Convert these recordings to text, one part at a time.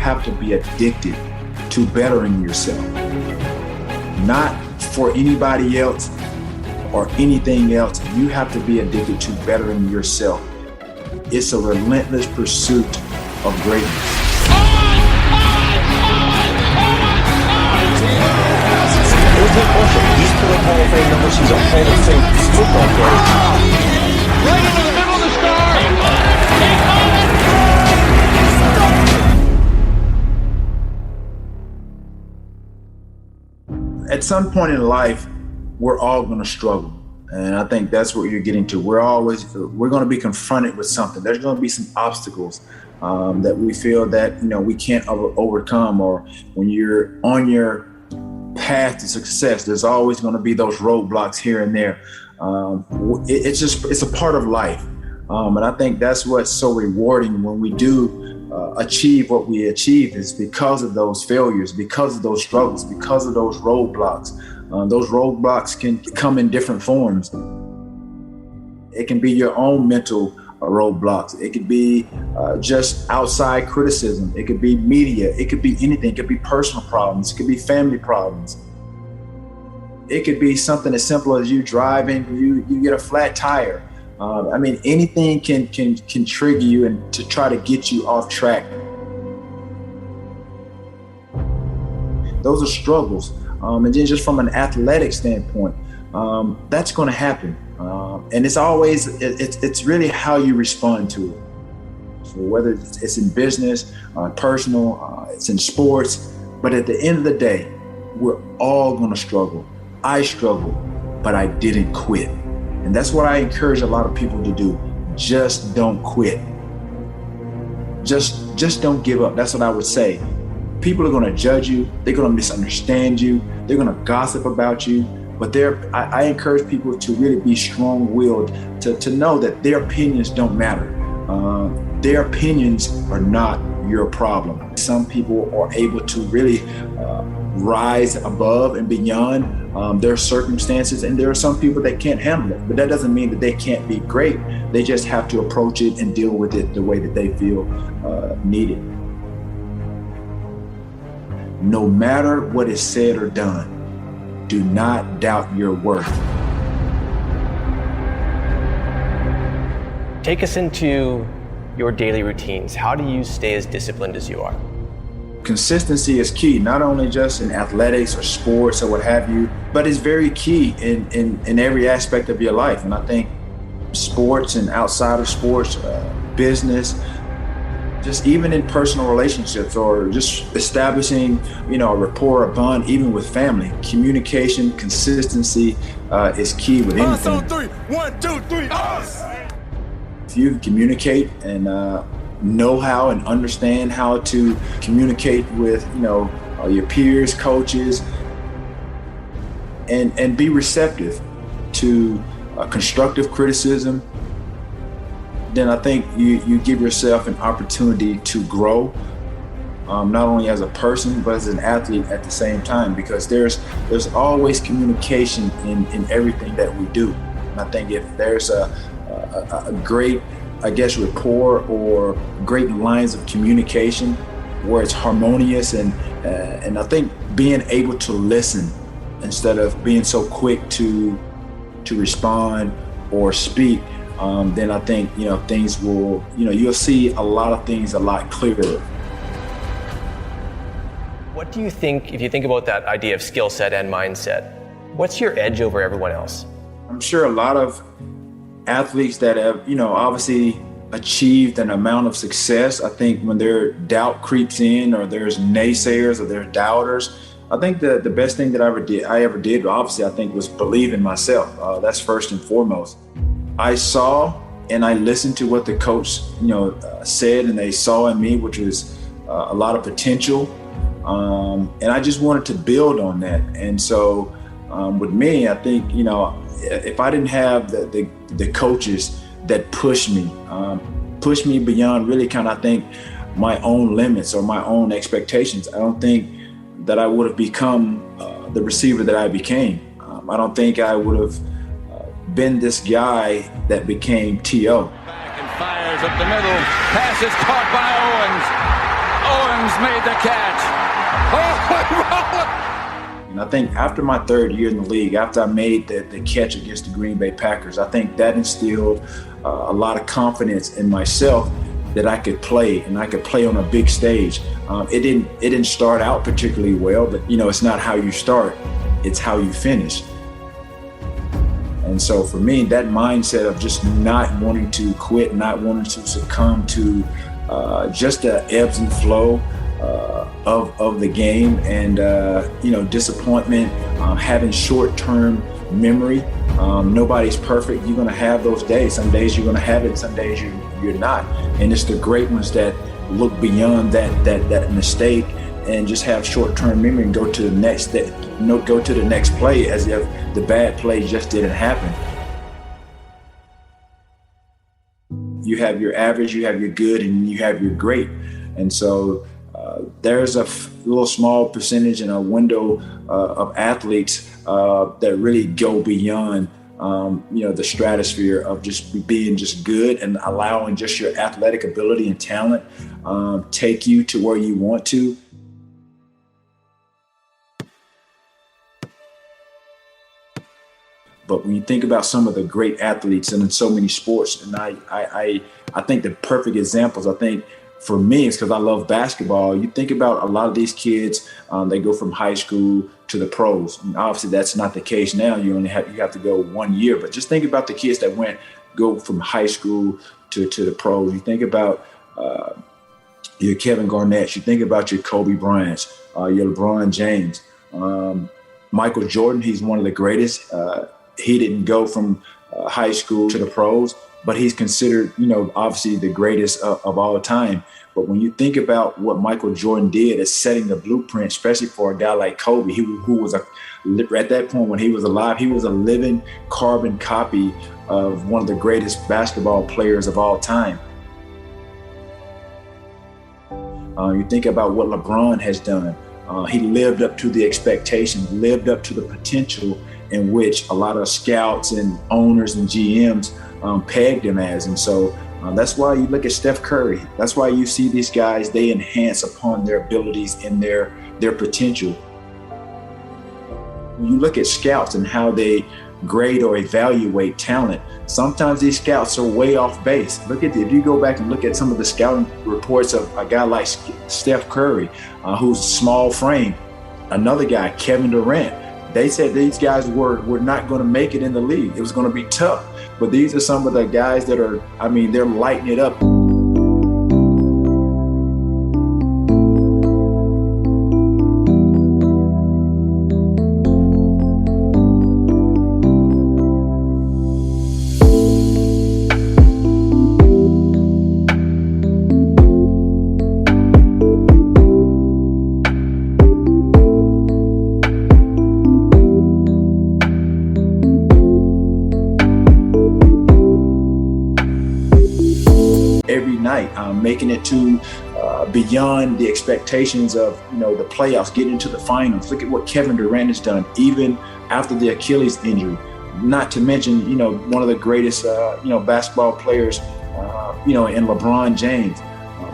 have to be addicted to bettering yourself. Not for anybody else or anything else. You have to be addicted to bettering yourself. It's a relentless pursuit of greatness. There's no question. He's pulling Hall of Fame numbers. He's a Hall of Fame football player. Right into the middle of the star. At some point in life, we're all going to struggle. And I think that's what you're getting to. We're going to be confronted with something. There's going to be some obstacles that we feel that, we can't overcome. Or when you're on your path to success, there's always going to be those roadblocks here and there. It's a part of life. And I think that's what's so rewarding when we do achieve what we achieve, is because of those failures, because of those struggles, because of those roadblocks. Those roadblocks can come in different forms. It can be your own mental roadblocks. It could be just outside criticism. It could be media. It could be anything. It could be personal problems. It could be family problems. It could be something as simple as you driving, you get a flat tire. Anything can trigger you and to try to get you off track. Those are struggles. And then just from an athletic standpoint, that's going to happen. And it's really how you respond to it. So whether it's in business, personal, it's in sports, but at the end of the day, we're all going to struggle. I struggled, but I didn't quit. And that's what I encourage a lot of people to do. Just don't quit. Just don't give up. That's what I would say. People are going to judge you. They're going to misunderstand you. They're going to gossip about you. But I encourage people to really be strong-willed, to know that their opinions don't matter. Their opinions are not your problem. Some people are able to really rise above and beyond their circumstances, and there are some people that can't handle it. But that doesn't mean that they can't be great. They just have to approach it and deal with it the way that they feel needed. No matter what is said or done, do not doubt your worth. Take us into your daily routines. How do you stay as disciplined as you are? Consistency is key, not only just in athletics or sports or what have you, but it's very key in every aspect of your life. And I think sports and outside of sports, business, just even in personal relationships or just establishing, a rapport, a bond, even with family, communication, consistency is key with anything. Us on three. 1, 2, 3. Us. If you communicate and know how and understand how to communicate with, your peers, coaches, and be receptive to constructive criticism, then I think you give yourself an opportunity to grow, not only as a person, but as an athlete at the same time, because there's always communication in everything that we do. And I think if there's a great, rapport or great lines of communication where it's harmonious, and I think being able to listen instead of being so quick to respond or speak, then I think, things will, you'll see a lot of things a lot clearer. What do you think, if you think about that idea of skill set and mindset, what's your edge over everyone else? I'm sure a lot of athletes that have, obviously achieved an amount of success, I think when their doubt creeps in, or there's naysayers or there's doubters, I think the best thing that I ever did, obviously, I think, was believe in myself. That's first and foremost. I saw and I listened to what the coach, said, and they saw in me, which was a lot of potential. And I just wanted to build on that. And so with me, I think, if I didn't have the coaches that pushed me beyond really kind of, I think, my own limits or my own expectations, I don't think that I would have become the receiver that I became. I don't think I would have been this guy that became T.O. Back and fires up the middle. Pass is caught by Owens. Owens made the catch. And I think after my third year in the league, after I made the catch against the Green Bay Packers, I think that instilled a lot of confidence in myself that I could play, and I could play on a big stage. It didn't start out particularly well, but it's not how you start, it's how you finish. And so for me, that mindset of just not wanting to quit, not wanting to succumb to just the ebbs and flow of the game, and disappointment, having short-term memory. Nobody's perfect. You're going to have those days. Some days you're going to have it, some days you're not. And it's the great ones that look beyond that mistake and just have short-term memory and go to the next play as if the bad play just didn't happen. You have your average, you have your good, and you have your great. And so there's a little small percentage and a window of athletes that really go beyond the stratosphere of just being just good and allowing just your athletic ability and talent take you to where you want to. But when you think about some of the great athletes and in so many sports, and I think the perfect examples, I think for me, it's because I love basketball. You think about a lot of these kids, they go from high school to the pros. And obviously, that's not the case now. You have to go 1 year. But just think about the kids that go from high school to the pros. You think about your Kevin Garnett. You think about your Kobe Bryants, your LeBron James, Michael Jordan. He's one of the greatest. He didn't go from high school to the pros, but he's considered, obviously the greatest of all time. But when you think about what Michael Jordan did as setting the blueprint, especially for a guy like Kobe, who was at that point when he was alive, he was a living carbon copy of one of the greatest basketball players of all time. You think about what LeBron has done. He lived up to the expectations, lived up to the potential in which a lot of scouts and owners and GMs pegged him as. And so that's why you look at Steph Curry. That's why you see these guys, they enhance upon their abilities and their potential. When you look at scouts and how they grade or evaluate talent, sometimes these scouts are way off base. If you go back and look at some of the scouting reports of a guy like Steph Curry, who's small frame, another guy, Kevin Durant, they said these guys were not going to make it in the league. It was going to be tough. But these are some of the guys that are, they're lighting it up. Every night, making it to beyond the expectations of the playoffs, getting into the finals. Look at what Kevin Durant has done, even after the Achilles injury. Not to mention, one of the greatest, basketball players, in LeBron James.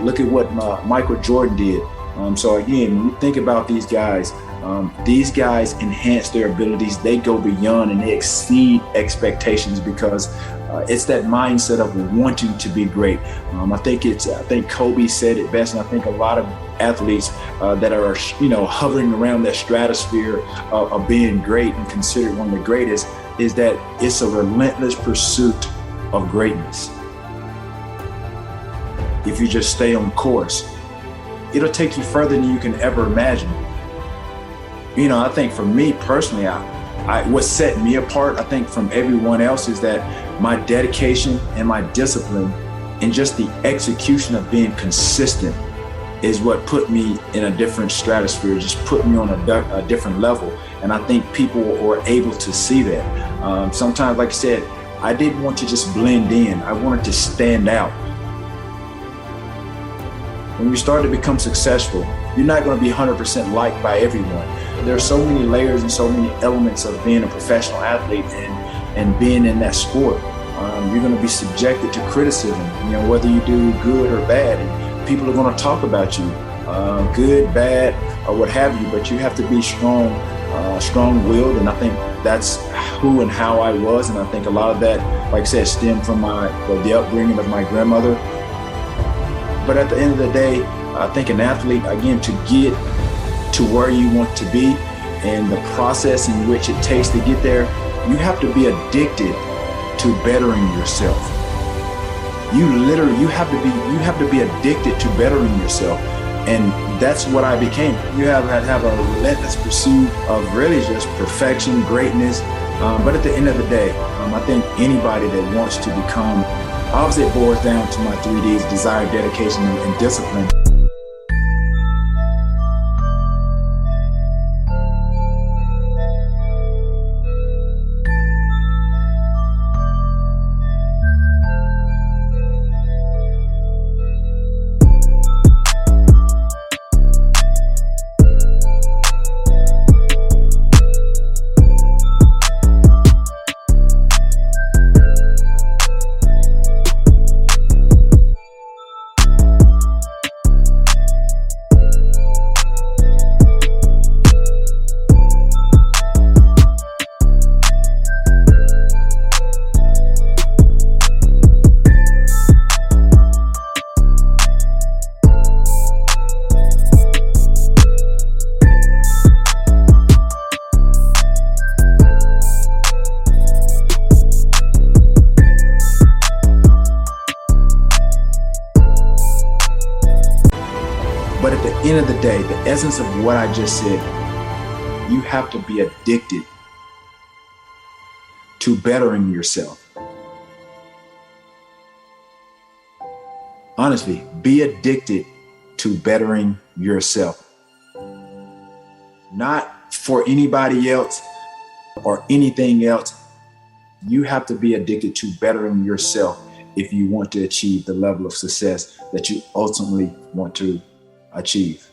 Look at what Michael Jordan did. So again, when you think about these guys enhance their abilities. They go beyond and they exceed expectations because it's that mindset of wanting to be great. I think Kobe said it best, and I think a lot of athletes that are hovering around that stratosphere of being great and considered one of the greatest is that it's a relentless pursuit of greatness. If you just stay on course, it'll take you further than you can ever imagine. I think for me personally, what set me apart, I think, from everyone else is that my dedication and my discipline and just the execution of being consistent is what put me in a different stratosphere, just put me on a different level. And I think people were able to see that. Sometimes, like I said, I didn't want to just blend in. I wanted to stand out. When you start to become successful, you're not going to be 100% liked by everyone. There are so many layers and so many elements of being a professional athlete and being in that sport. You're going to be subjected to criticism, whether you do good or bad. And people are going to talk about you. good, bad, or what have you, but you have to be strong, strong-willed, and I think that's who and how I was, and I think a lot of that, like I said, stemmed from the upbringing of my grandmother. But at the end of the day, I think an athlete, again, to get to where you want to be and the process in which it takes to get there, you have to be addicted to bettering yourself. You have to be addicted to bettering yourself. And that's what I became. You have a relentless pursuit of really just perfection, greatness. But at the end of the day, I think anybody that wants to become, obviously it boils down to my 3 Ds: desire, dedication, and discipline. But at the end of the day, the essence of what I just said, you have to be addicted to bettering yourself. Honestly, be addicted to bettering yourself. Not for anybody else or anything else. You have to be addicted to bettering yourself if you want to achieve the level of success that you ultimately want to achieve.